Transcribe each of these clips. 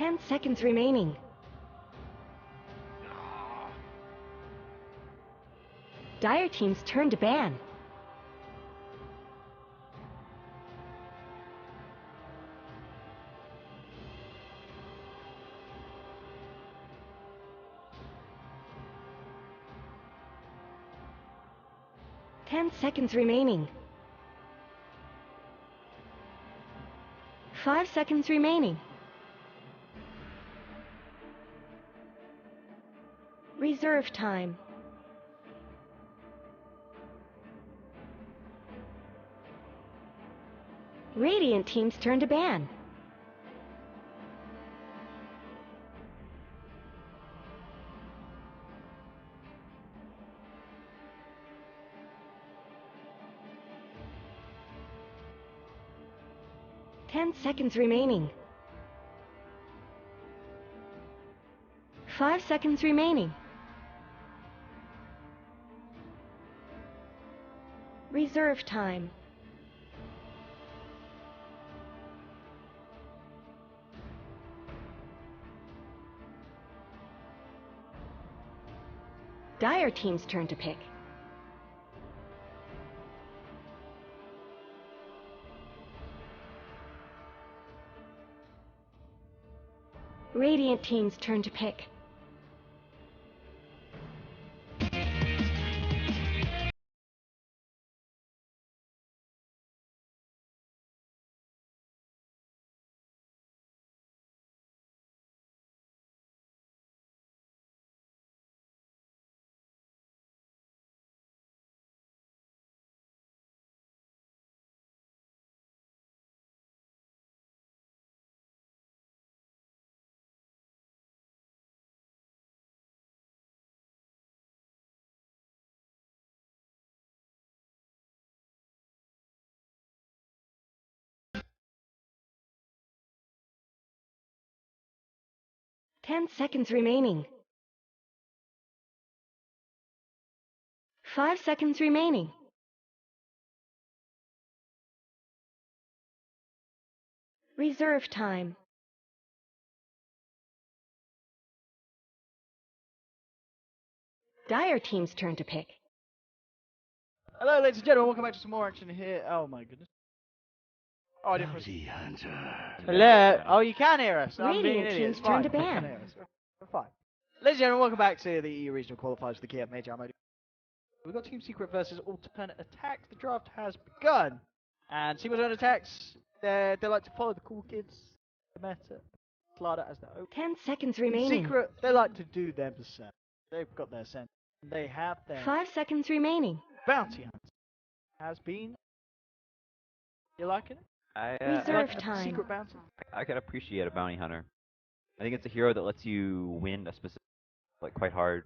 10 seconds remaining. Dire Team's turn to ban. Ten seconds remaining. 5 seconds remaining. Reserve time. Radiant Team's turn to ban. Ten seconds remaining. 5 seconds remaining. Reserve time. Dire Team's turn to pick. Radiant Team's turn to pick. Ten seconds remaining. 5 seconds remaining. Reserve time. Dire Team's turn to pick. Hello, ladies and gentlemen. Welcome back to some more action here. Oh my goodness. Oh, I didn't press. Hello. Oh, you can hear us. I'm being an Radiant idiot. Team's It's turn fine. to You can ban. hear us. We're fine. Ladies and gentlemen, welcome back to the EU Regional Qualifiers for the Kiev Major mode. We've got Team Secret versus Alternate Attacks. The draft has begun. And Team Alternate Attacks, they like to follow the cool kids, the meta, Slaughter as the open. 10 seconds Team remaining. Secret, they like to do themselves. They've got their sense. They have their 5 seconds remaining. bounty hunt. Has been. You liking it? Reserve Liking the time. Secret bounty? I can appreciate a bounty hunter. I think it's a hero that lets you win a specific, like, quite hard,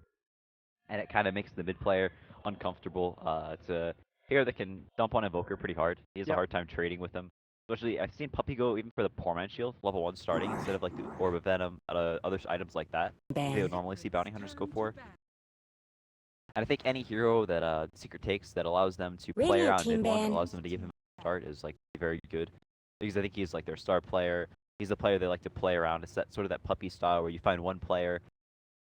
and it kind of makes the mid player uncomfortable. It's a hero that can dump on Invoker pretty hard. He has a hard time trading with him. Especially, I've seen Puppy go even for the Poor Man Shield, level 1 starting, instead of like the Orb of Venom, other items like that. They would normally see bounty hunters go for. And I think any hero that Secret takes that allows them to play around mid one, allows them to give him a start, is like very good. Because I think he's like their star player. He's the player they like to play around. It's that sort of that puppy style where you find one player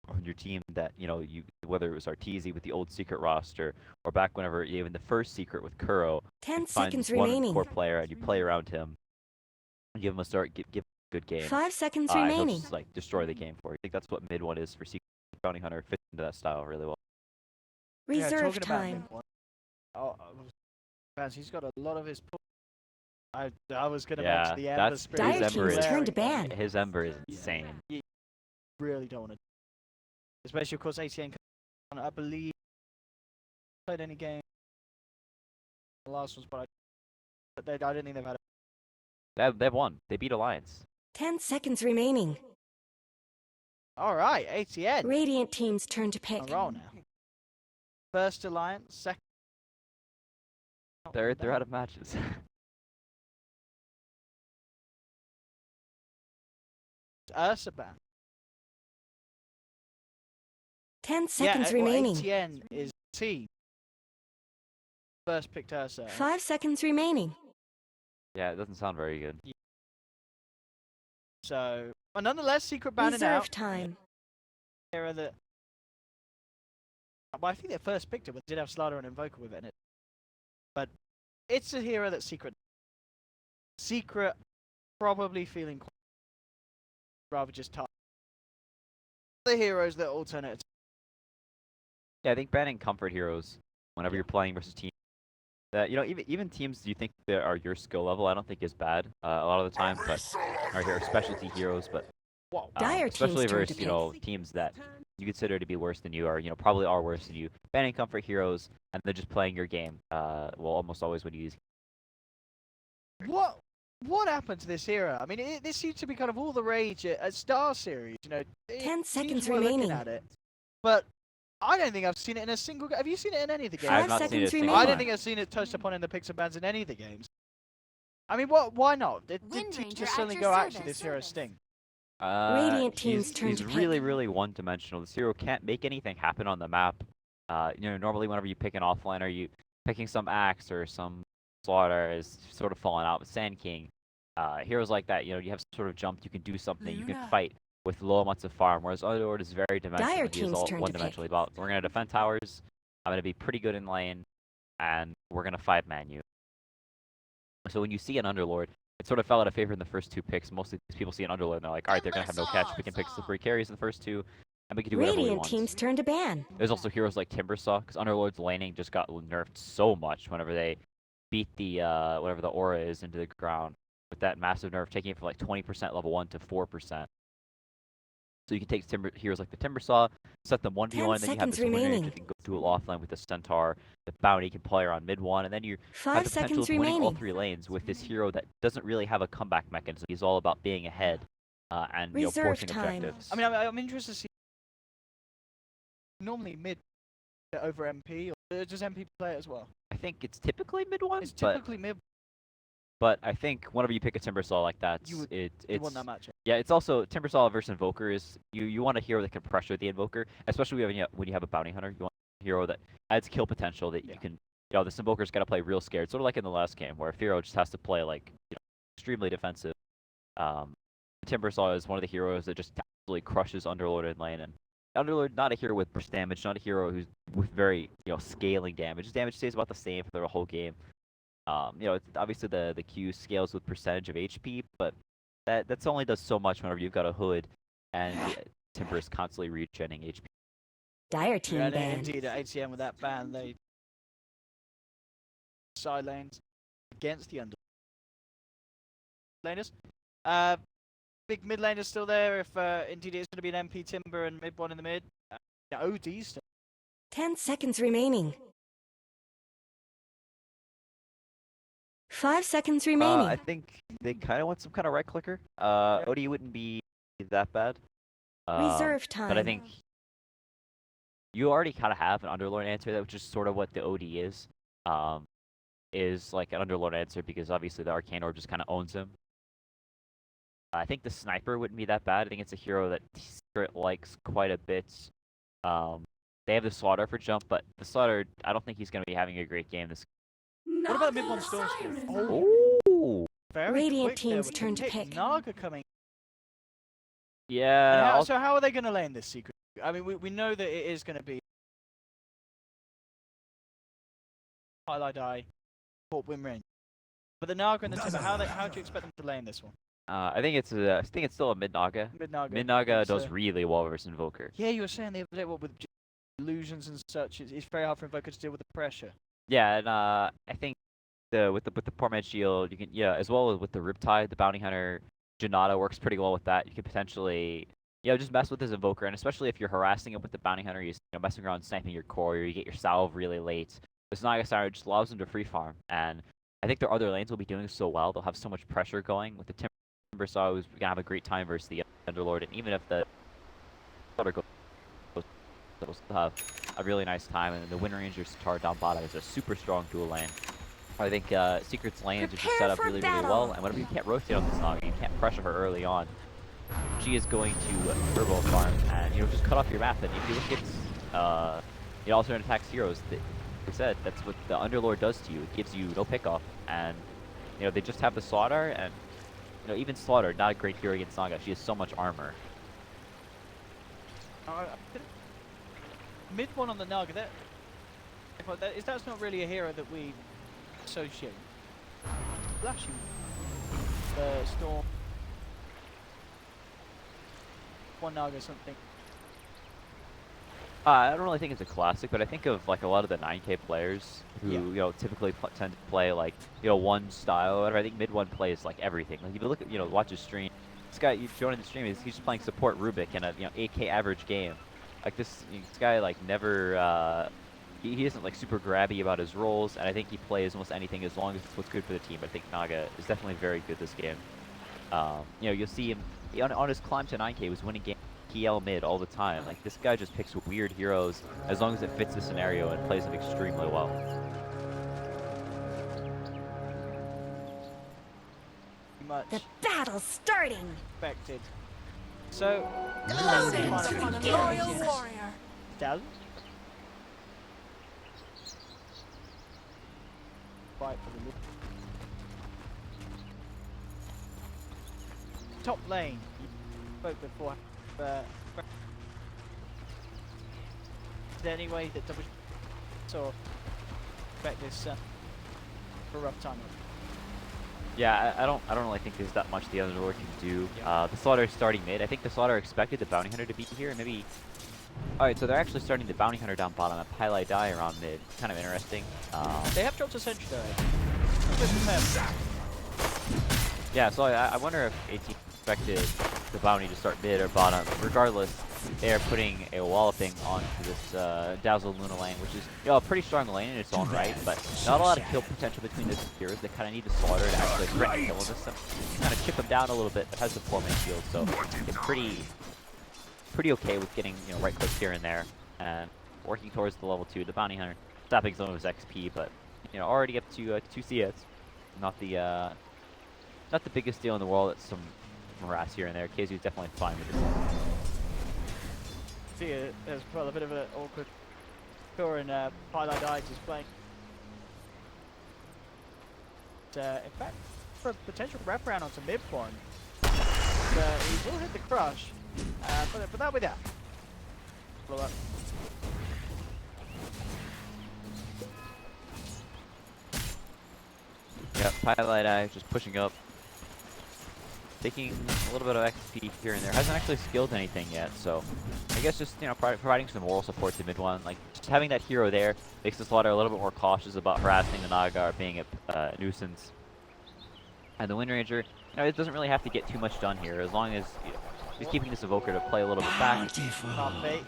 on your team that, you know, whether it was Arteezy with the old Secret roster, or back whenever even the first Secret with Kuro, 10 you find seconds this one remaining. core player and you play around him, and give him a start, give him a good game. 5 seconds And he'll remaining. just like destroy the game for you. I think that's what mid one is for Secret. Bounty Hunter fits into that style really well. Reserve time. He's got a lot of his. I was gonna Yeah, mention the Ember that's Spirit. Dire his Ember Team's is turn to ban. his Ember is insane. You really don't want to, especially of course ATN. I believe played any game. The last one's, but I don't think they've had. They've won. They beat Alliance. 10 seconds remaining. All right, ATN. Radiant Team's turn to pick. On a roll now. First Alliance, second. They're out of matches. Ursaban. 10 seconds remaining. ATN is team. First picked Ursa. 5 seconds remaining. Yeah, it doesn't sound very good. So But nonetheless, Secret banning out. Reserve time. Hero that. Well, I think they first picked it, but did have Slider and Invoker with it in it. But it's a hero that Secret probably feeling rather just tough. The heroes that alternate. Yeah, I think banning comfort heroes whenever you're playing versus teams. That even teams you think that are your skill level, I don't think is bad a lot of the time, but are specialty heroes, but Dire especially team's turn to versus pick. teams that you consider to be worse than you, or probably are worse than you. Banning comfort heroes and then just playing your game. Well, almost always when you use. What happened to this hero? I mean, this seems to be kind of all the rage at Star Series. 10 seconds teams were looking remaining. at it, but I don't think I've seen it in a single. Have you seen it in any of the games? I've 5 not seen it seconds a single remaining. I don't time. think I've seen it touched upon in the picks and bans in any of the games. I mean, why not? Did Wind teams Ranger just at suddenly your go, actually, service. this hero sting? Radiant team's turn he's to pick. really one-dimensional. This hero can't make anything happen on the map. Normally whenever you pick an offlaner, you picking some Axe or some Slaughter is sort of falling out with Sand King. Heroes like that, you have sort of jumped, you can do something, you can fight with low amounts of farm, whereas Underlord is very dimensional. Dire He is team's all turn to one-dimensionally about. We're gonna defend towers. I'm gonna be pretty good in lane, and we're gonna 5-man you. So when you see an Underlord, it sort of fell out of favor in the first two picks. Mostly people see an Underlord and they're like, all right, they're gonna have no catch. We can pick slippery carries in the first two, and we can do whatever we Radiant want. team's turn to ban. There's also heroes like Timbersaw, because Underlord's laning just got nerfed so much whenever they beat the whatever the aura is into the ground with that massive nerf, taking it from like 20% level 1 to 4%. So you can take heroes like the Timbersaw, set them 1v1, then you have seconds this Wind Ranger remaining. that can go dual offline with the Centaur, the Bounty can play around mid 1, and then you have 5 the potential seconds of winning all remaining. 3 lanes with this hero that doesn't really have a comeback mechanism. He's all about being ahead and Reserve forcing time. objectives. I mean, I'm interested to see. Normally mid over MP, or does MP play it as well? I think it's typically mid 1, It's typically mid. but I think whenever you pick a Timbersaw like that, You it's won that match. yeah, it's also Timbersaw versus Invoker is you want a hero that can pressure the Invoker, especially when you have a Bounty Hunter. You want a hero that adds kill potential that you can. This Invoker's got to play real scared, sort of like in the last game where Firo just has to play like extremely defensive. Timbersaw is one of the heroes that just absolutely crushes Underlord in lane, and Underlord not a hero with burst damage, not a hero who's with very scaling damage. His damage stays about the same for the whole game. It's obviously the Q scales with percentage of HP, but that's only does so much whenever you've got a hood and Timber is constantly regenning HP. Dire team Yeah, banned. indeed, at ATM with that ban, they side lanes against the under laners. Big mid laner still there. If indeed it's going to be an MP Timber and mid one in the mid. OD's still. 10 seconds remaining. 5 seconds remaining. I think they kind of want some kind of right clicker. OD wouldn't be that bad. Reserve time. But I think you already kind of have an Underlord answer, which is sort of what the OD is. Is like an Underlord answer because obviously the Arcane Orb just kind of owns him. I think the Sniper wouldn't be that bad. I think it's a hero that Secret likes quite a bit. They have the Slaughter for jump, but the Slaughter, I don't think he's going to be having a great game this. What about mid one Storm? Oh, Very Radiant quick there team's with the turn to pick. Naga coming. yeah. So how are they going to lane this Secret? I mean, we know that it is going to be highlight eye, Fort Win Range. But the Naga and the Timber, how do you expect them to lane this one? I think it's still a mid Naga. Mid Naga. Mid Naga does really well versus Invoker. Yeah, you were saying the other day, with illusions and such, it's very hard for Invoker to deal with the pressure. Yeah, and I think with the poor man shield, you can as well as with the Riptide, the Bounty Hunter, Janata works pretty well with that. You can potentially just mess with his Invoker, and especially if you're harassing it with the Bounty Hunter, you're messing around sniping your core, or you get your salve really late. This Naga Sire just allows them to free farm, and I think their other lanes will be doing so well. They'll have so much pressure going with the Timbersaw, who's gonna have a great time versus the Underlord, and even if the they'll still have a really nice time, and the Wind Ranger Centaur down bottom is a super strong dual lane. I think Secret's lanes are just set up really well, and whenever you can't rotate on this Naga, you can't pressure her early on, she is going to turbo farm and just cut off your map. And if you look at alternate attacks heroes, like I said, that's what the Underlord does to you. It gives you no pickoff, and they just have the Slaughter, and even Slaughter, not a great hero against Naga. She has so much armor. Mid one on the Naga. That's not really a hero that we associate. Flashy. Storm. One Naga something. I don't really think it's a classic, but I think of like a lot of the 9K players who typically tend to play like one style or whatever. I think mid one plays like everything. Like if you look at watch his stream, this guy you joining the stream he's just playing support Rubik in a 8K average game. Like this guy like never he isn't like super grabby about his roles, and I think he plays almost anything as long as it's what's good for the team. I think Naga is definitely very good this game. You'll see him on his climb to 9K was winning game. PL mid all the time. Like this guy just picks weird heroes as long as it fits the scenario and plays them extremely well. Much The battle's starting. expected. So, Loaded upon a loyal warrior. Thousand. Fight for the mid. Top lane. You spoke before. Is there any way that double so expect this for a rough time? Yeah, I don't really think there's that much the other lord can do. The Slaughter is starting mid. I think the Slaughter expected the Bounty Hunter to be here. Maybe. Alright, so they're actually starting the Bounty Hunter down bottom and Pylai die around mid. Kind of interesting. They have dropped a sentry though. Yeah, so I wonder if AT expected the Bounty to start mid or bottom. Regardless, they are putting a walloping onto this Dazzle Luna lane, which is a pretty strong lane in its own right, but not a lot of kill potential between the heroes. They kind of need the Slaughter to actually threaten kill this. Kind of chip him down a little bit, but has the 4-man shield, so it's pretty okay with getting right clicks here and there and working towards the level 2. The Bounty Hunter stopping some of his XP, but already up to 2 CS. Not the biggest deal in the world. It's some harass here and there. KZ's definitely fine with this. See, there's probably a bit of an awkward score in Pylai died just playing. In fact, for a potential wraparound onto mid point, he will hit the crush, but that'll be that. Yeah, Pylai just pushing up. Taking a little bit of XP here and there. Hasn't actually skilled anything yet, so I guess just providing some moral support to mid one. Like just having that hero there makes the Slaughter a little bit more cautious about harassing the Naga or being a nuisance. And the Wind Ranger, it doesn't really have to get too much done here as long as he's keeping this Evoker to play a little bit back. Can't bait.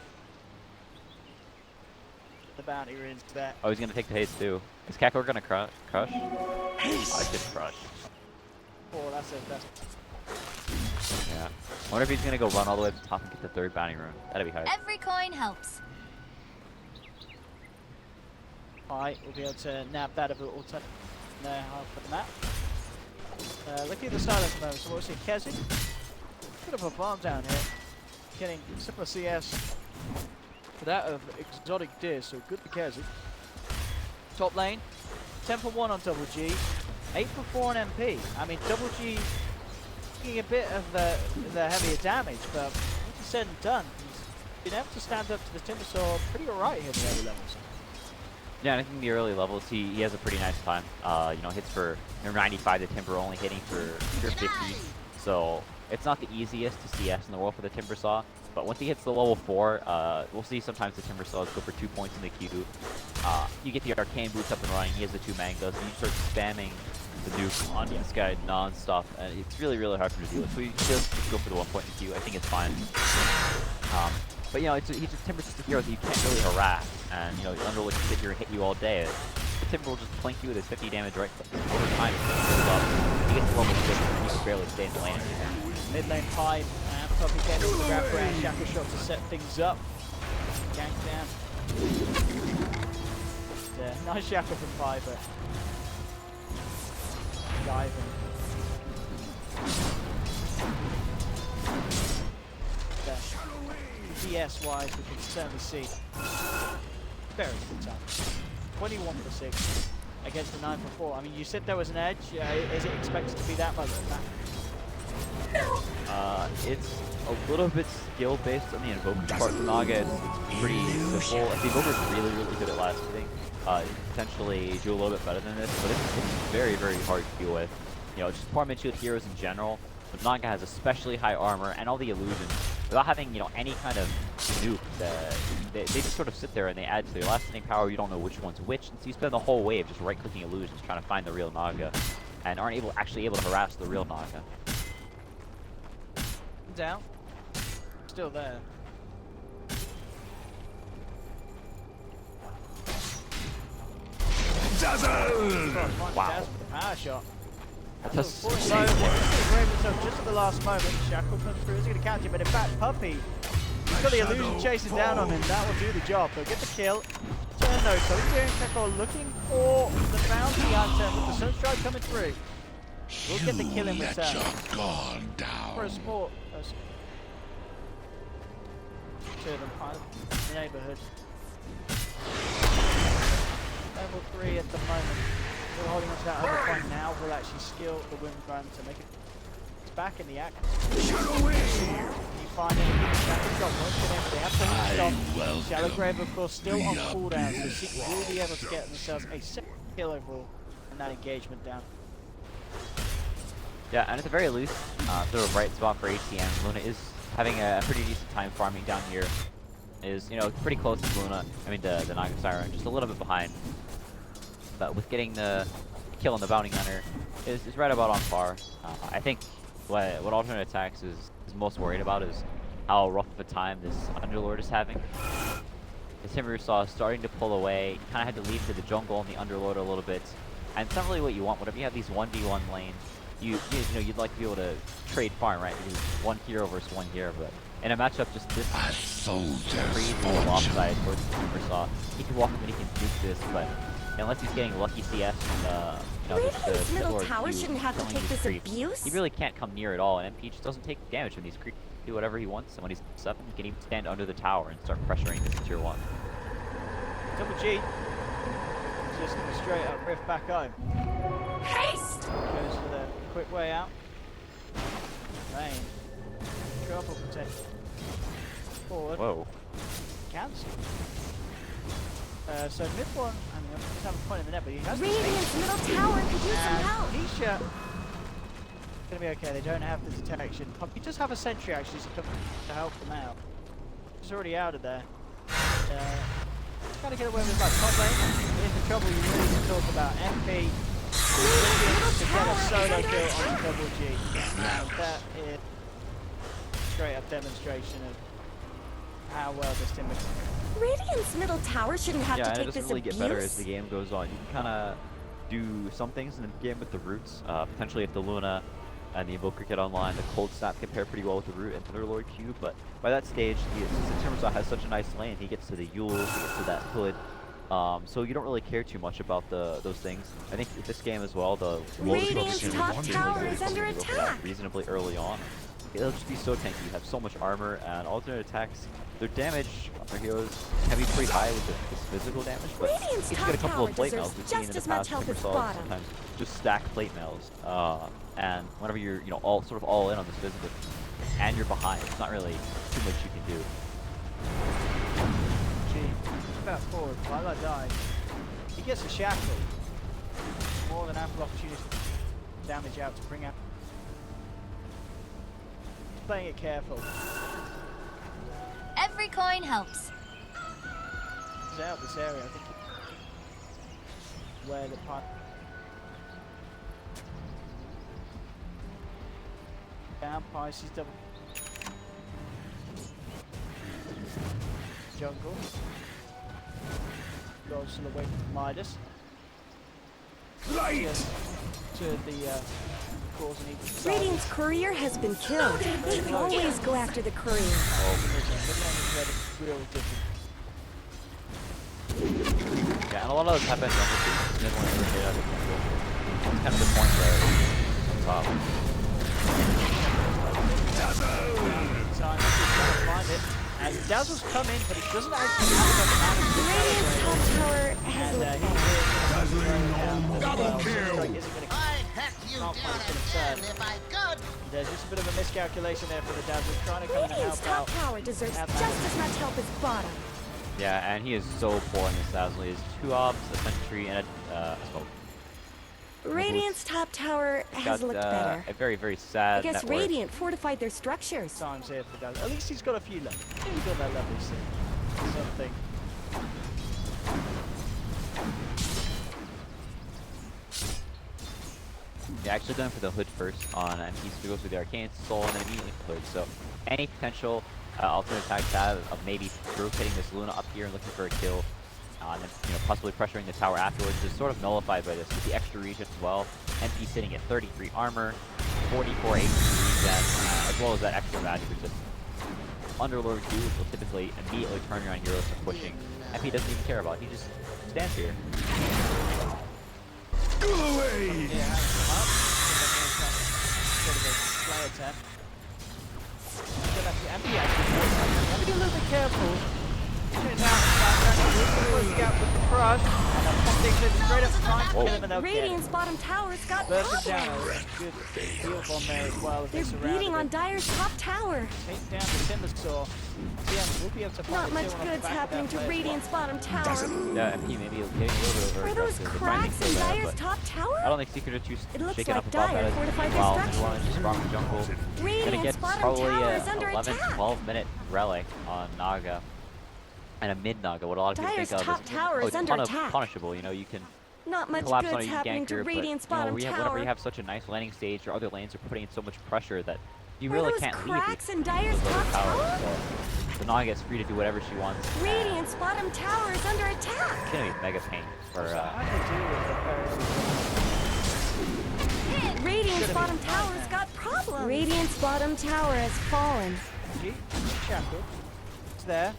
The bounty ruins that. Oh, he's gonna take the haste too. Is Kakor gonna crush? I could crush. Oh, that's it. Yeah. I wonder if he's gonna go run all the way to the top and get the 3rd bounty rune. That'd be hard. Every coin helps. Alright, we'll be able to nab that a bit alternative there half of the map. Looking at the start at the moment, so what we see, Kezi. Bit of a bomb down here. Getting similar CS to that of Exotic Deer, so good for Kezi. Top lane, 10 for 1 on Double G, 8 for 4 on MP. I mean, Double G taking a bit of the heavier damage, but once it's said and done, he's been able to stand up to the Timbersaw pretty alright here in the early levels. Yeah, and I think in the early levels he has a pretty nice time. Hits for 95, the Timber only hitting for 50. So it's not the easiest to CS in the world for the Timbersaw, but once he hits the level 4, we'll see sometimes the Timbersaws go for 2 points in the queue. You get the Arcane Boots up and running, he has the 2 mangoes, and you start spamming the nuke on this guy non-stop, and it's really, really hard for him to deal with. So you just go for the 1 point in the queue. I think it's fine. But Timber's just a hero that you can't really harass, and the Underlord can sit here and hit you all day. The Timber will just plink you with his 50 damage right over time. He gets to level 6 and he can barely stay in the lane anymore. Mid lane pipe, and probably getting the grab around Shackle Shot to set things up. Gank down. Yeah, nice Shackle from Piper. Diving. CS wise, we can certainly see very good time. 21 for 6 against the 9 for 4. I mean, you said there was an edge. Is it expected to be that much? It's a little bit skill based on the invoker part for Naga. It's pretty simple. If the invoker's really, really good at last hitting, potentially do a little bit better than this, but it's very, very hard to deal with. You know, just poor mid-shield heroes in general. But Naga has especially high armor and all the illusions. Without having, you know, any kind of nuke, they just sort of sit there and they add to their last hitting power. You don't know which one's which, and so you spend the whole wave just right-clicking illusions trying to find the real Naga, and aren't actually able to harass the real Naga. Down. Still there. Wow. Dazzle with the power shot. That's So, he's going to grab himself just at the last moment. Shackle comes through. He's going to catch him, but in fact, Puppy, he's got the illusion chasing down on him. That will do the job. They'll get the kill. Turn though. So Keko looking for the bounty hunter with the Sunstrike coming through. We'll get the kill in return. For a sport. Two of them kind of in the neighbourhood. Level 3 at the moment. Still holding on to that other point now. Will actually skill the wind run to make it. It's back in the act. You find it. Shadow shot won't get in, but they have to stop. Shallow Grave, of course, still on cooldown, so Seek will be able to get themselves a second kill overall in that engagement down. Yeah, and at the very least, sort of bright spot for ATM. Luna is having a pretty decent time farming down here. Is, you know, pretty close to Luna. I mean, the Naga Siren, just a little bit behind. But with getting the kill on the Bounty Hunter is right about on par. I think what alternate attacks is most worried about is how rough of a time this Underlord is having. The Timber saw starting to pull away. You kind of had to leave to the jungle and the Underlord a little bit. And it's not really what you want. Whenever you have these 1v1 lanes, you know, you'd like to be able to trade farm, right? Because one hero versus one hero, but in a matchup just this crazy offside towards the Timber Saw, he can walk up and he can nuke this, but unless he's getting lucky CS from the, you know, Radiant's the middle Lord tower Q shouldn't have to killing take these this creeps, abuse. he really can't come near at all, and MP just doesn't take damage from these creeps. Do whatever he wants, and when he's up, he can even stand under the tower and start pressuring this tier 1. Double G. Just going straight up, rift back home. Haste! Goes for the quick way out. Rain. Trouble potential. Forward. Whoa. Cancel. So mid one, I mean, I just have a point in the net, but he has Radiant's middle tower could use some help. Nisha gonna be okay. They don't have the detection. He does have a sentry actually to help them out. He's already out of there. Trying to get away with that top lane. Here's the trouble you really need to talk about. MP to get a solo kill on Double G. That is straight up demonstration of how well this team is. Radiant's middle tower shouldn't have to And take it doesn't this really abuse. get better as the game goes on. You can kind of do some things in the game with the roots. Potentially if the Luna and the Invoker get online, the Cold Snap can pair pretty well with the root and Thunderlord Q, but by that stage, the Timbersaw has such a nice lane, he gets to the Yule, he gets to that Hood, so you don't really care too much about those things. I think with this game as well, the Radiant's top tower is under attack. reasonably early on. It'll just be so tanky. You have so much armor, and alternate attacks, their damage on their heroes can be pretty high with this physical damage, but Radiant's if you get a top couple of tower plate deserves mails, we've seen in the just as much past help as Timbersaws bottom. sometimes just stack plate mails, and whenever you're, you know, all in on this physical, and you're behind, it's not really too much you can do. Gee, about forward. Twilight dies. He gets a shackle. More than ample opportunity to damage out to bring out. He's playing it careful. Every coin helps. He's out of this area, I think. Where the part. Down, Pisces double. Jungle. Goes to the way from Midas. Light! To the cause and evil. Radiant's courier has been killed. They always go after the courier. Real different. Yeah, and a lot of those happen on the mid one every hit out of the jungle. That's kind of the point there on top. Time to try to find it. And Dazzle's come in, but he doesn't actually have enough mana to Radiant's top tower has and looked he's bad. double kill. Isn't going to Can't find it for the third. There's just a bit of a miscalculation there for the Dazzle, trying to come in and Radiant's help top out. tower deserves just as much help as bottom. Yeah, and he is so poor in this Dazzle. He has 2 ops, a sentry, and a smoke. Radiant's top tower has Got looked better. a very, very sad I guess net worth. Radiant fortified their structures. Times here for the Dazzle. At least he's got a few left. He's got that level 6. Something. Yeah, actually going for the Hood first on MP, goes with the Arcane Soul and then immediately Hood. So any potential alternate attacks have of maybe rotating this Luna up here and looking for a kill, and then, possibly pressuring the tower afterwards is sort of nullified by this with the extra regen as well. MP sitting at 33 armor, 44 HP regen, as well as that extra magic, which is Underlord do, which will typically immediately turn around heroes for pushing. MP doesn't even care about it, he just stands here. Go away! Yeah, play attempt. MP actually be a little bit careful. Turns out the gap with the crush, and a pop takes it straight up front, kill him and they'll get Radiant's bottom tower's got Burst down, problems. good heal bomb there as well. They're beating on Dire's top tower. Take down the Timber Saw. TM will be able to find Not the much kill on the good's back of happening that to player as well. Radiant's bottom tower. Yeah, MP maybe getting a little bit over Are those aggressive. cracks in There, Dire's but top tower? I don't think Secret are too It looks shaken like up about Dire that. fortified their While structures. everyone is just strong in jungle. Gonna Radiant's get bottom probably tower a is under 11, attack. 12-minute relic on Naga. And a mid Naga, what a lot of people Dire's think of top is tower is under attack. punishable. You can Not much collapse on good's a happening to ganker, Radiant's but bottom whenever tower. you have such a nice landing stage, or other lanes are putting in so much pressure that you Are really those can't leave cracks in these Dire's other top tower? So the Naga is free to do whatever she wants. Radiant's bottom tower is under It's attack. gonna be mega pain for I could do with Radiant's bottom tower's got problems. Radiant's bottom tower has fallen. Geek, Shackle. It's there.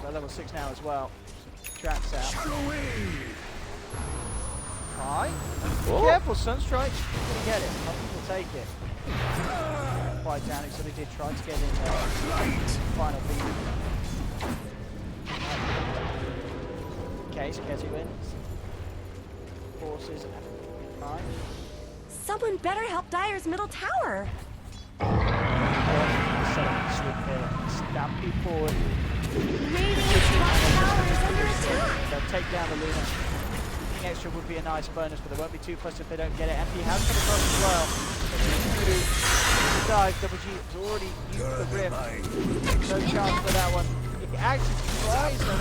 We're level 6 now as well. Tracks out. Alright. Careful, Sunstrike. You're gonna get it. Nothing will take it. Quite down, so they did try to get in there. Final beat. Case, Kessie wins. Forces. Right. Someone better help Dire's middle tower. Stampede forward. Radiant's top tower is under attack. They'll take down the Luna. Anything extra would be a nice bonus, but they won't be too fussed if they don't get it. MP has come across as well. The dive, WG has already used the rift. No chance for that one. He actually tries them.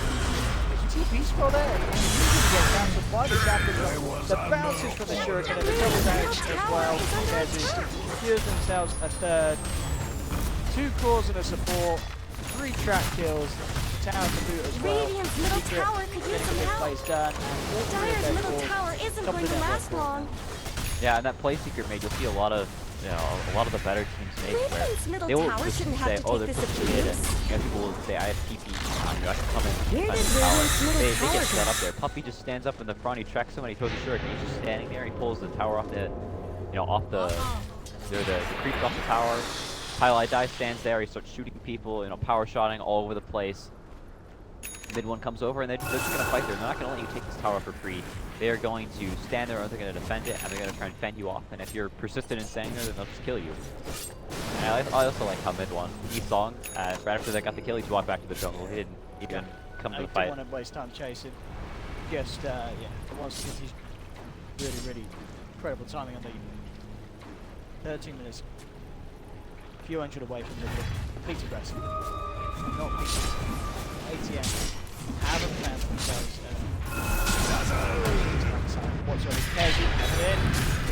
There's TP spell there. He's going to get cancelled by the Shackles. The bounces from the Shuriken and the double damage as well. Secures themselves a third. 2 cores and a support. 3 trap kills. Tower to boot as well. Radiant's middle Secret tower could use getting some his help. plays done. Dire's middle tower isn't going to last long. Yeah, and that play Secret made, you'll see a lot of the better teams make where Radiant's middle they will tower just shouldn't say, have to oh, take they're this pushing mid, and abuse. people will say, I have TP on you, I can come in. Where on did the tower. Radiant's middle They tower get set go? up there. Puppy just stands up in the front, he tracks somebody, throws a shuriken, he's just standing there, he pulls the tower off the, off the, the creeps off the tower. Highlight Die stands there, he starts shooting people, power shotting all over the place. Mid one comes over and they're just going to fight there. They're not going to let you take this tower for free. They are going to stand there, or they're going to defend it, and they're going to try and fend you off. And if you're persistent in staying there, then they'll just kill you. And I also like how mid one, Song, right after they got the kill, he walked back to the jungle. He didn't even come to the fight. I didn't want to waste time chasing. Just, yeah, it was really incredible timing on the 13 minutes. A few hundred away from the complete aggressive. Not ATM. Haven't planned for themselves. What's already Kessie coming in.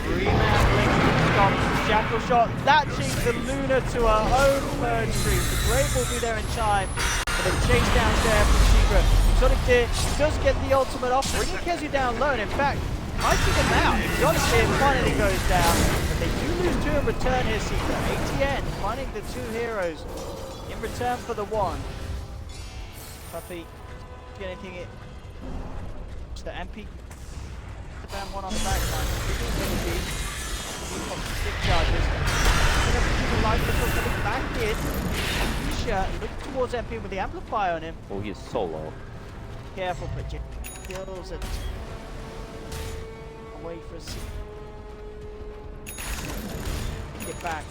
3-man blink stop. Jackal shot latching the Luna to her own third tree. The Great will be there in time. But then chase down there from Secret. Sonic does get the ultimate off, bringing Kessie down low. And in fact, fighting him out. Sonic finally goes down. But they do lose 2 in return here, Secret. ATN finding the 2 heroes in return for the 1. Puppy, get anything it. It's the MP. The down 1 on the back line. Stick charges. People like the foot coming back in. Isha looking towards MP with the amplifier on him. Oh, he is so low. Careful, but kills it. Away for a it back.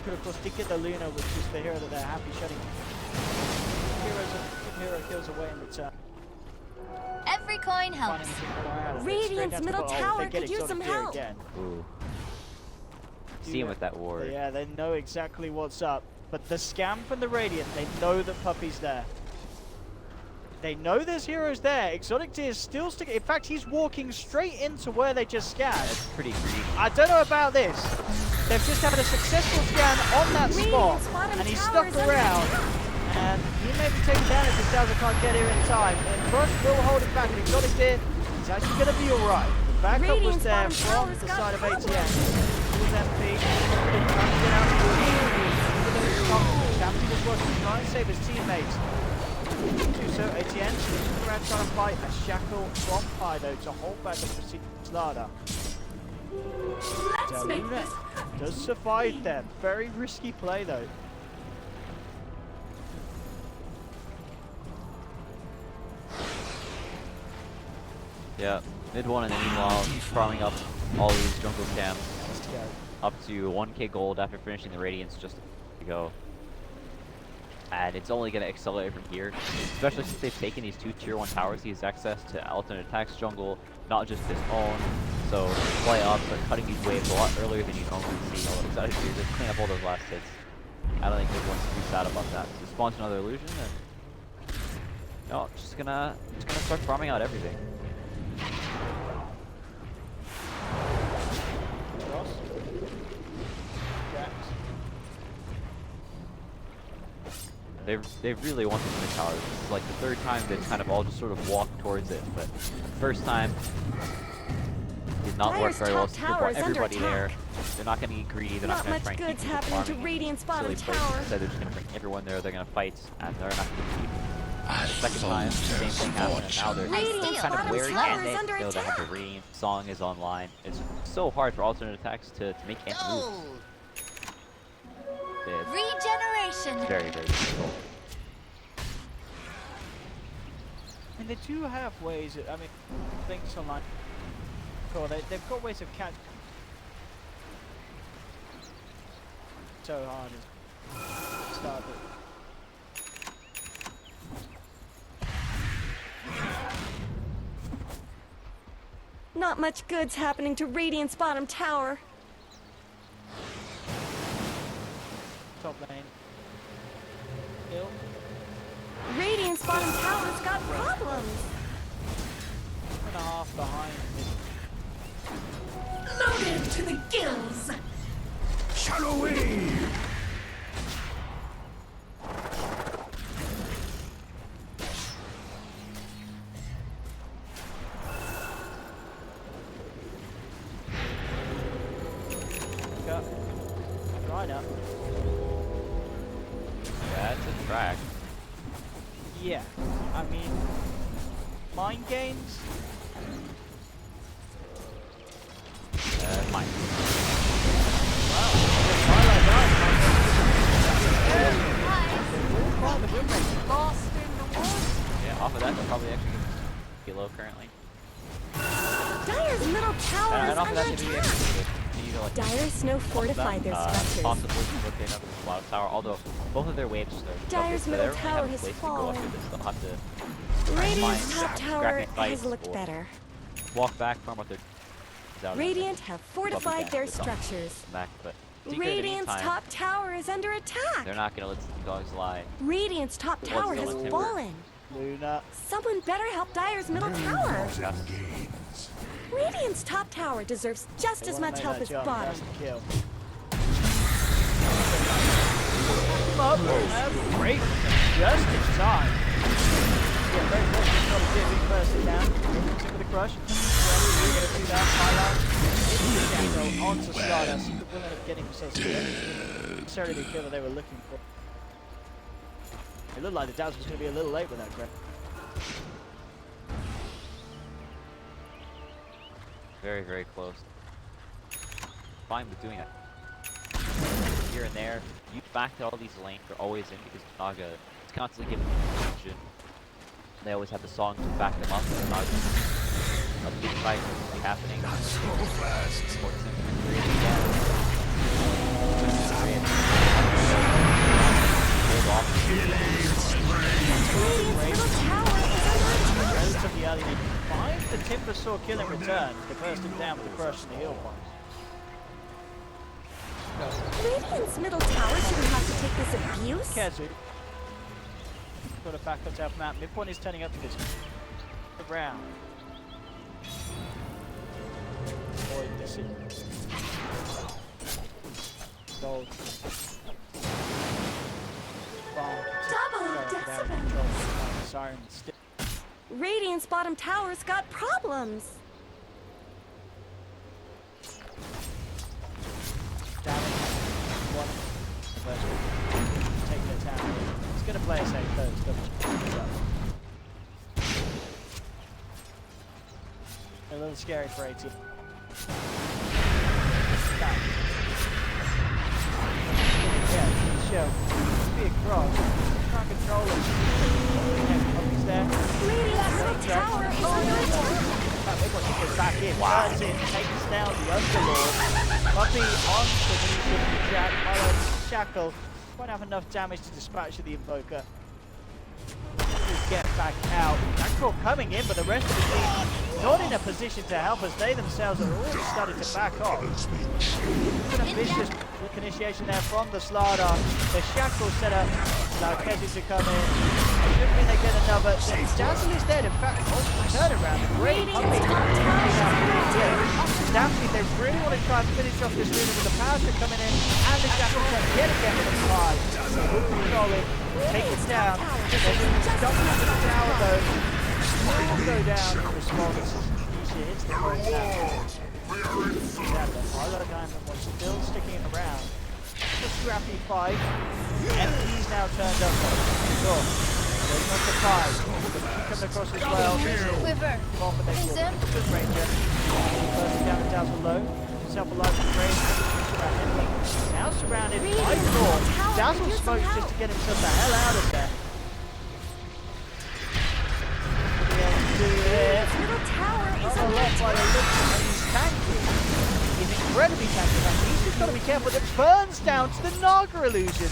Could of course did get the Luna, which is the hero that they're happy shutting. Hero kills away in return. Every coin helps. Radiant's middle tower could use some help. Ooh. See him with that ward. Yeah, they know exactly what's up. But the scam from the Radiant, they know that Puppy's there. They know there's heroes there. Exotic Tear is still sticking. In fact, he's walking straight into where they just scanned. That's pretty greedy. I don't know about this. They've just had a successful scan on that spot, and he's stuck around. And he may be taken down if his Dazzle can't get here in time. And Crush will hold it back. And Exotic Tear is actually going to be alright. The backup was there from the side of aTTaX. It was MP. Captain just wants to try and save his teammates. So ATN is around trying to fight a shackle from Pydo to hold back the Precision Ladder. Luna does survive them. Very risky play though. Yeah, mid one, and then meanwhile farming up all these jungle camps up to 1k gold after finishing the Radiance just to go. And it's only going to accelerate from here, especially since they've taken these 2 tier 1 towers. He has access to alternate attacks jungle, not just his own. So play up, start cutting these waves a lot earlier than you normally see. All excited to just clean up all those last hits. I don't think anyone's too sad about that. So spawns another illusion, and no, just gonna start farming out everything. They've really wanted the mid tower. This is like the 3rd time they've kind of all just sort of walked towards it, but the first time did not work very well. So they brought everybody there. They're not going to get greedy. They're not going to try and keep people farming. To Radiant's bottom tower. Instead, they're just going to bring everyone there. They're going to fight, and they're not going to keep. The second time, the same thing happened, and now they're kind of wary, and they know that the Radiant song is online. It's so hard for alternate attacks to make ends move. Regeneration. Very, very difficult. And they do have ways, I mean, things online. Cool, they've got ways of catching. So hard as start it. Not much good's happening to Radiant's bottom tower. Top lane. Hill. Radiant's bottom tower's got problems. 1.5 behind. Loaded to the gills. Shallow wave. Right up. That's a track. Yeah, I mean, mind games. Mine. Wow. Lost in the woods. Yeah, off of that, they'll probably actually get low currently. Dire's middle tower And is off of under that, they attack. need to like Dire Snow fortified their structures. possibly rotate up to the bottom tower, although both of their waves are Dire's middle tower has fallen. They'll have to Radiant's top scrappy tower fights has looked or better. walk back from what they're Radiant have fortified their structures. back, but Secret, in the Radiant's meantime, top tower is under attack. they're not going to let the dogs lie. Radiant's top tower has still in fallen. Luna. Someone better help Dire's middle tower. Gains. Radiant's top tower deserves just as much help as bottom. Kill. Up and break just in time. Yeah, very fortunate not to get big person down. With the crush. We're going to do that. Highlight. Onto Stardust. He will end up getting himself not necessarily the kill that they were looking for. It looked like the Dazzle was going to be a little late with that crit. Very, very close. Fine with doing it. Here and there. You fact that all these lanes are always in because Naga is constantly giving them attention. They always have the song to back them up. It's not a big fight is happening. Not so fast. in. Radiant's middle tower is under attack. Relatively early, they find the Timber Saw kill in return. They burst him down with the crush and the heal bombs. Radiant's middle tower shouldn't have to take this abuse. Kezu. Got a backup to help him out. Midpoint is turning up to this. The round. Boy, this is gold. Double decibels. Siren still. Radiant's bottom tower's got problems. Damage. One. Take the tower. He's going to play a safe first. A little scary for AT. Yeah, show. Be a cross. Can't control it. He's there. Radiant's middle tower is under attack. He gets back in, turns in, takes down the Underlord. Puppy on the knees of Jack, Hollow, Shackle. Won't have enough damage to dispatch the Invoker. Get back out. Backcourt coming in, but the rest of the team not in a position to help as they themselves are already starting to back off. It's an ambitious initiation there from the Slardar. The Shackle set up, now Kezu to come in. Should mean they get another. Dazzle is dead. In fact, multiple turnaround. Great pumping. Daphne, they really want to try and finish off this rune with the power shot coming in, and the Shackle can yet again with a fly. Solid. Take it down. Double into the tower though. Will go down in response. She hits the first tower. Harlow Diamond was still sticking around. A scrappy fight. MP's now turned up. Sure. There's no surprise. Coming across as well. Quiver. Confident. Good Ranger. First down the Dazzle low. Self-alive with Grace. Now surrounded by four. Dazzle smokes just to get himself the hell out of there. Middle tower is under attack. He's tanky. He's incredibly tanky. He's just got to be careful. It burns down to the Naga illusion.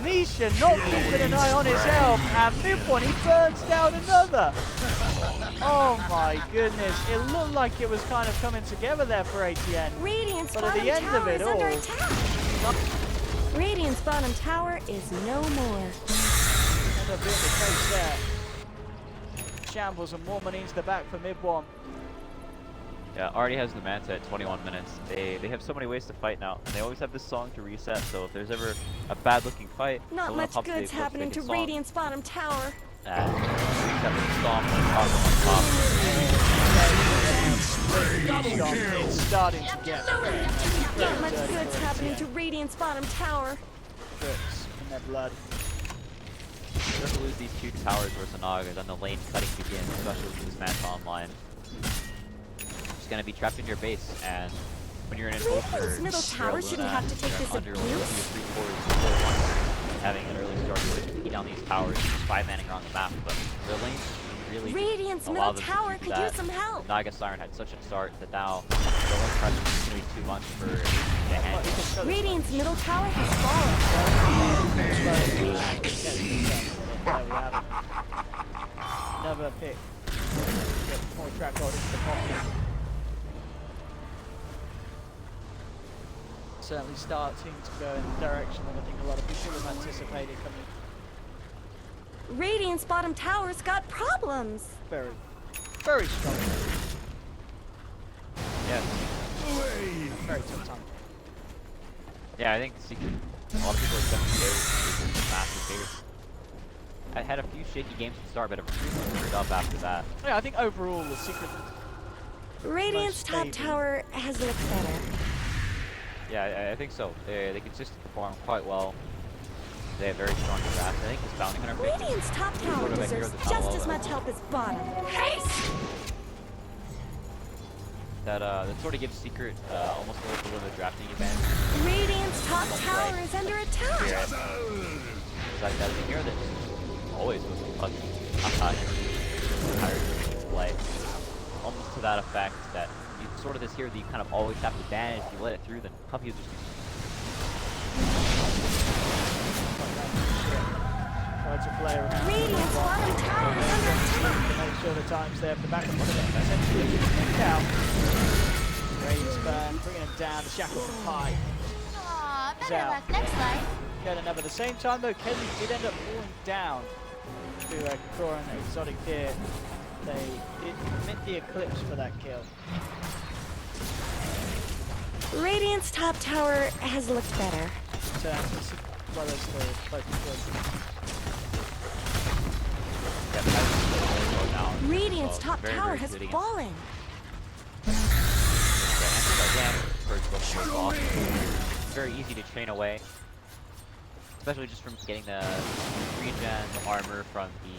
Nisha not keeping an eye on his help, and Midpoint he burns down another. Oh my goodness, it looked like it was kind of coming together there for ATN. Radiant's But at bottom the end of tower it is under all, attack. Radiant's bottom tower is no more. end up being the case there. Shambles and more money into the back for Mid-1. Yeah, already has the Manta at 21 minutes. They have so many ways to fight now. They always have this song to reset, so if there's ever a bad looking fight, Not much good's happening to Radiant's bottom tower. And reset the stomp and toggle on top. It's starting to get Not much good's happening to Radiant's bottom tower. tricks in their blood. If you ever lose these two towers versus Naga, then the lane cutting begins, especially with this Manta online. Just gonna be trapped in your base, and when you're in an Radiant's middle tower shouldn't have to take this abuse. Having an early start, you always beat down these towers, just 5-manning around the map, but their lane really Radiant's allow middle them to tower do could that. use some help. Naga Siren had such a start that now the lane pressure is going to be too much for the handle. Radiant's middle tower has fallen. Another pick. Get more track hold into the pocket. Certainly starting to go in the direction that I think a lot of people have anticipated coming. Radiant's bottom tower's got problems. Very, very strong. Yeah, Very tough time. yeah, I think Secret, a lot of people are definitely Secret is a massive favorite. I had a few shaky games to start, but it really turned up after that. Yeah, I think overall the Secret. Radiant's top stable. tower has looked better. Yeah, I think so. They consistently perform quite well. They have very strong drafts. I think this Bounty Hunter pick Radiant's top is tower sort of a hero deserves of the just Palo as much help as bottom. Haste! that sort of gives Secret almost a little bit of a drafting advantage. Radiant's top tower is under attack. It's like that is a hero that always was a higher play. Almost to that effect that you sort of this hero that you kind of always have to ban. If you let it through, then Puppy will just Try to play around. Radiant's bottom tower is under attack. To make sure the time's there for the back of the essentially down. Radiant's burn, bringing him down. The shackles are high. Aw, He's better out. luck next life. Get another. At the same time though, Kelly did end up falling down to QEON Exotic here. They did commit the Eclipse for that kill. Radiant's top tower has looked better. As well as the Radiant's top tower has fallen. It's very easy to chain away, especially just from getting the regen armor from the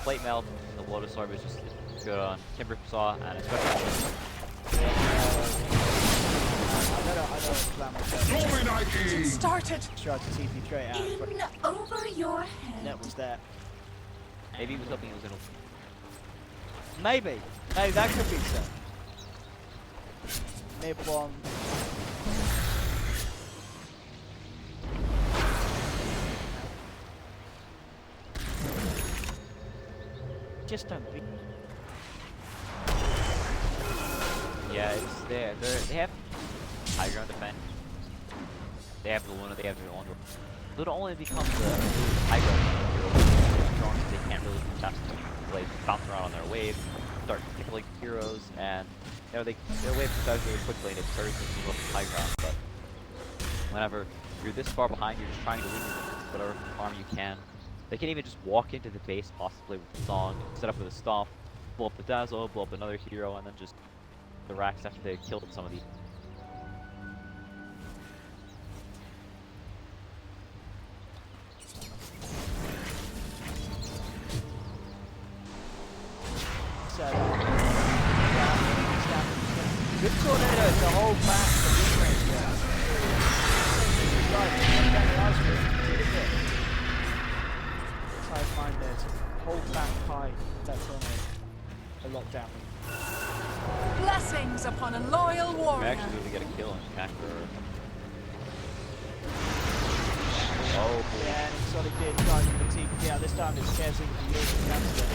plate melt. The Lotus Orb is just good on Timber Saw, and especially Dominating! Started. tried to TP straight out, but In over your head. net was there. maybe he was hoping he was gonna. Maybe. Maybe that could be so. Mid bomb. Just don't be. Yeah, it's there. They have high ground defense. They have the Luna. They have the Luna. Luna only becomes the high ground strong. They can't really contest them. They bounce around on their wave, start tickling heroes, and you know their wave dies really quickly, and it turns into high ground. But whenever you're this far behind, you're just trying to win whatever farm you can. They can even just walk into the base, possibly with the song, set up with a stomp, blow up the Dazzle, blow up another hero, and then just the racks after they killed some of these. So, good tornado to hold back the mid-range guys. Tight mind there to hold back high that tornado. A lockdown. Blessings upon a loyal We warrior. actually need to get a kill on Capture. Oh, Yeah, and Exotic did try for the TP out. This time it's Kevin with the European Chancellor.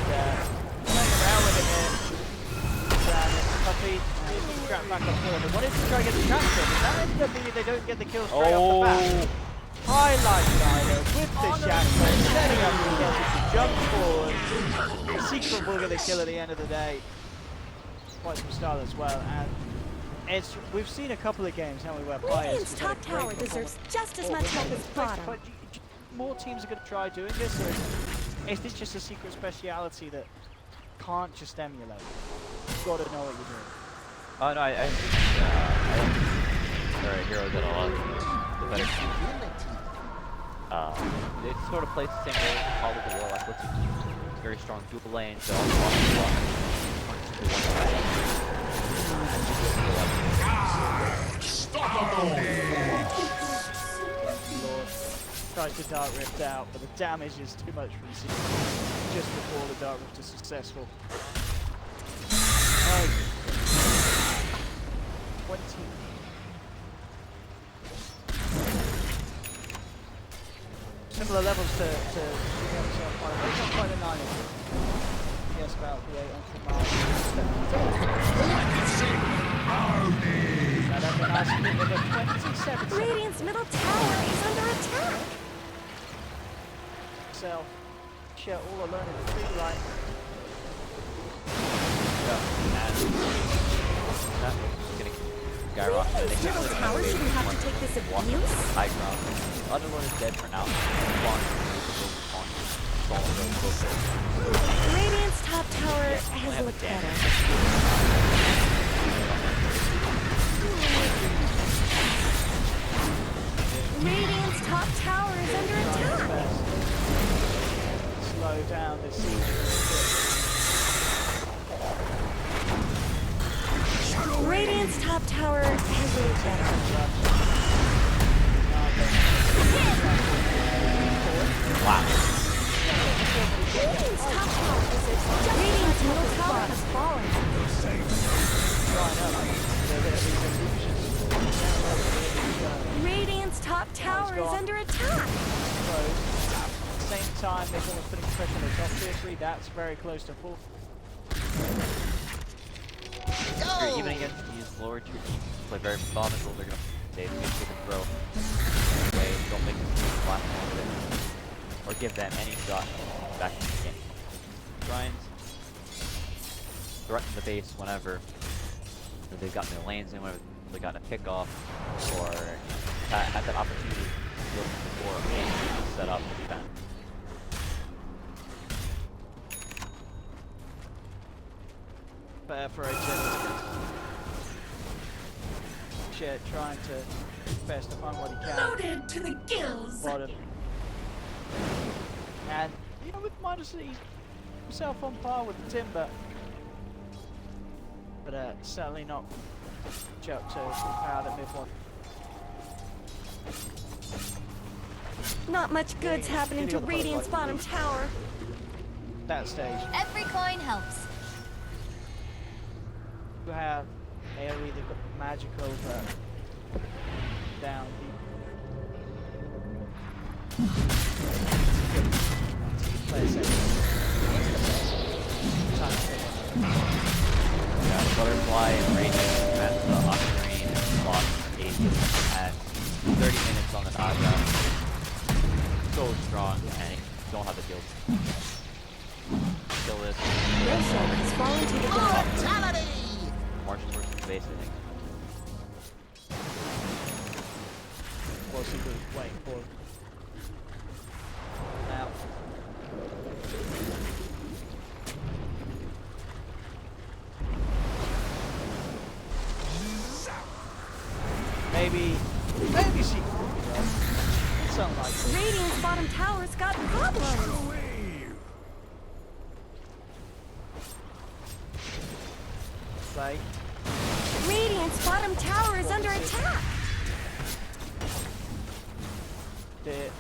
And playing around with it here. Puppy, trap back up forward. They wanted to try and get the transfer, but that ended up meaning they don't get the kill straight off the bat. Highlight Dido with the shackle, setting up the Kevin to jump forward. Secret will get the kill at the end of the day. Quite some style as well. And we've seen a couple of games, haven't we, where players Radiant's top tower deserves just as much help as bottom. but more teams are going to try doing this, or is this just a secret speciality that can't just emulate? You've got to know what you're doing. oh no, I think there are heroes that allow the better team. They sort of play the same way as Call of the War, like it's very strong dual lanes, so all the Lord tries to Dark Rift out, but the damage is too much from Secret just before the Dark Rift is successful. 20. Similar levels to not quite a 9. Yes, about the 8 on Mars. Now that'd be nice to get with a 27. Radiant's middle tower is under attack. Self, share all alone in the big light. Radiant's middle tower shouldn't have to take this abuse. High ground. Underlord is dead for now. Radiant's top tower has looked better. Radiant's top tower is under attack. Slow down this siege. Radiant's top tower has looked better. Wow. Radiant's top tower deserves just Radiant's middle tower has fallen. Radiant's top tower is gone. under attack. Close. At the same time, they're almost putting pressure on the top tier 3. That's very close to full. If you're even against these lower tier teams, play very methodical. They're gonna take a throw. Anyway, don't make them flash over it, or give them any shot back in the game. Try and threaten the base whenever they've gotten their lanes in, whenever they've gotten a pick off, or had that opportunity before a game set up to defend. Fair for HN. Shit, trying to best to find what he can. Loaded to the gills. Bottom. And, you know, with Midas, he's himself on par with Timber. But certainly not up to power that mid one. Not much good's happening to Radiant's bottom tower. That stage. Every coin helps. You have AoE, they've got magic over down play safe. Butterfly and Radiant at the Octarine and lost 8 at 30 minutes on the Naga. So strong, and you don't have the kills. Kill this. Roshan has fallen to the ground. Marshall's versus base, I think. Was he was waiting for it. Now. Maybe she something like this. Radiant's bottom tower's got problems. Right. Radiant's bottom tower is under attack. Did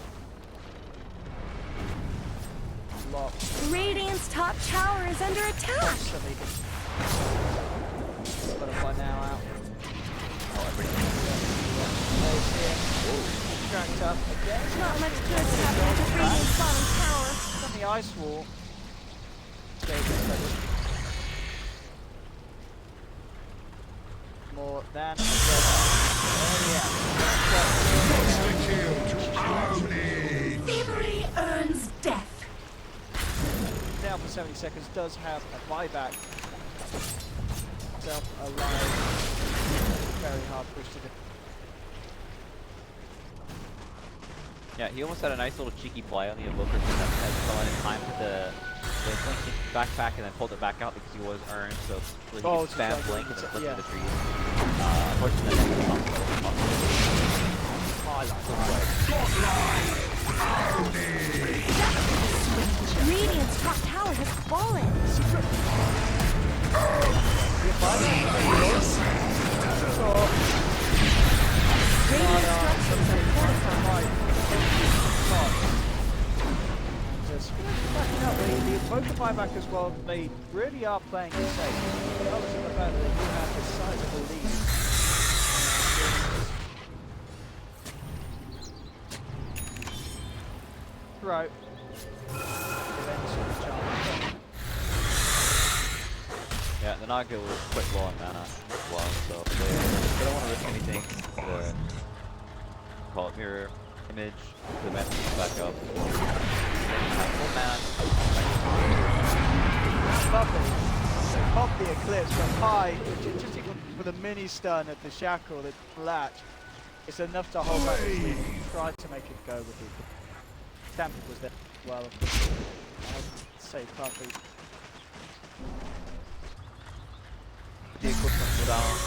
lock. Radiant's top tower is under attack. Butterfly now out. Oh, everything. Cracked up again. Not much good's happening to Radiant's bottom tower. On the ice wall. More than Thievery earns death. down for 70 seconds, does have a buyback. Self alive. Very hard push to the. Yeah, he almost had a nice little cheeky play on the Invoker that fell in time with the blink backpack and then pulled it back out because he was earned, so he could spam blink and then flip to the trees. Unfortunately, that didn't come. Radiant's top tower has fallen. Radiant structures are fortified. Just backing up the Invoker buyback as well. They really are playing it safe. Regardless of the fact that they do have this sizable lead. Right. Yeah, the Naga was quite low on mana as well, so they don't want to risk anything to call it mirror image, the mana back up. Full mana. Lovely. So pop the Eclipse from high, just for the mini stun at the Shackle, the latch. It's enough to hold back the lead. Try to make it go with it. Stampede was there as well. I'd say Puffy. The equipment without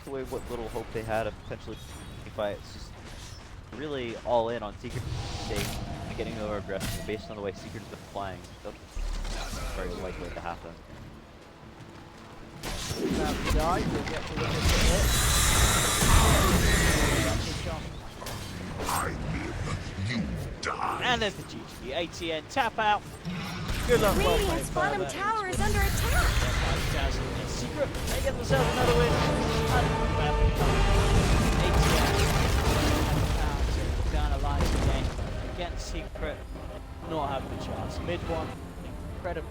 the way what little hope they had of potentially fight. It's just really all in on Secret sake and getting over aggressive based on the way Secret's been playing. That's very likely to happen. Die, we'll get to look at I live, you die. and there's the GG. ATN tap out. Good luck, well played. Radiant's bottom further. tower is under attack. Secret, they get themselves another win. aTTaX down a line again. Against Secret, not having a chance. Mid one, incredible.